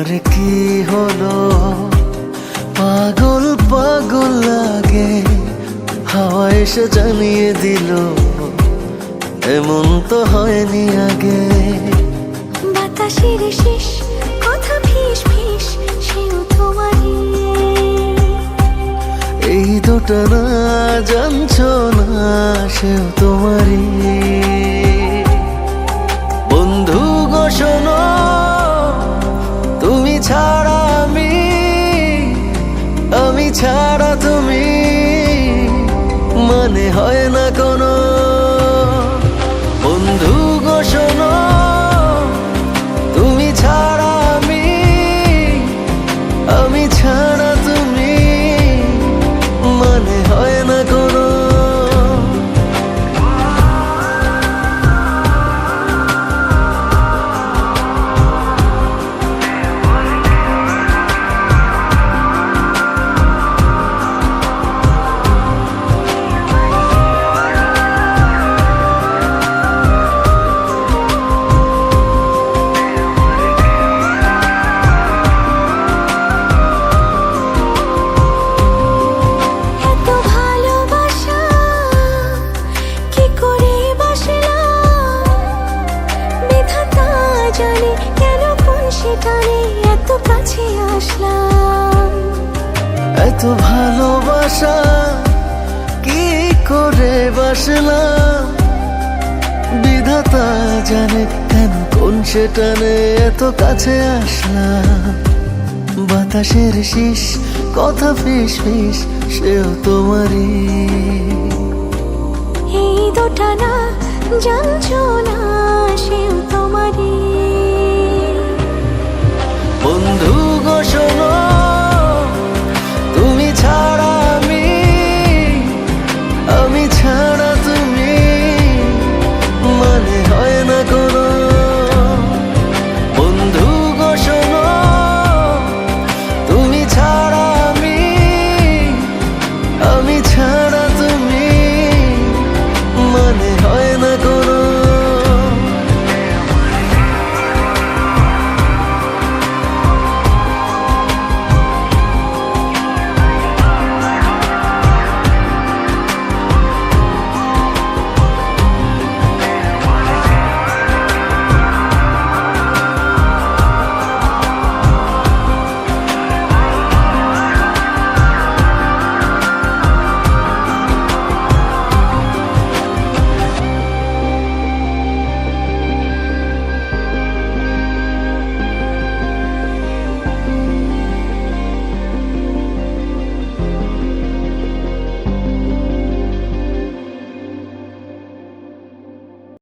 তোমার কি হলো? পাগল পাগল লাগে, হাওয়া এসে জানিয়ে দিল এমন তো হয়নি আগে। বাতাসের শেষ কথা ফিস ফিস, সেও তোমারই। এই দুটা না জানছো না, সেও তোমারই। বন্ধু গো শোনো, তুমি ছাড়া আমি ছাড়া তুমি, মানে হয় না কোনো। বন্ধু গো শোনো, তুমি ছাড়া আমি ছাড়া তুমি, মানে হয় না কোনো। এত কাছে আসলাম, এত ভালোবাসা কি করে বাসলাম, বিধাতা জানে কেন কোন সে টানে এত কাছে আসলাম। বাতাসের শীষ কথা ফিস ফিস, সেও তোমারই। এই দুটা না জানছো না, সেও তোমারই। বন্ধু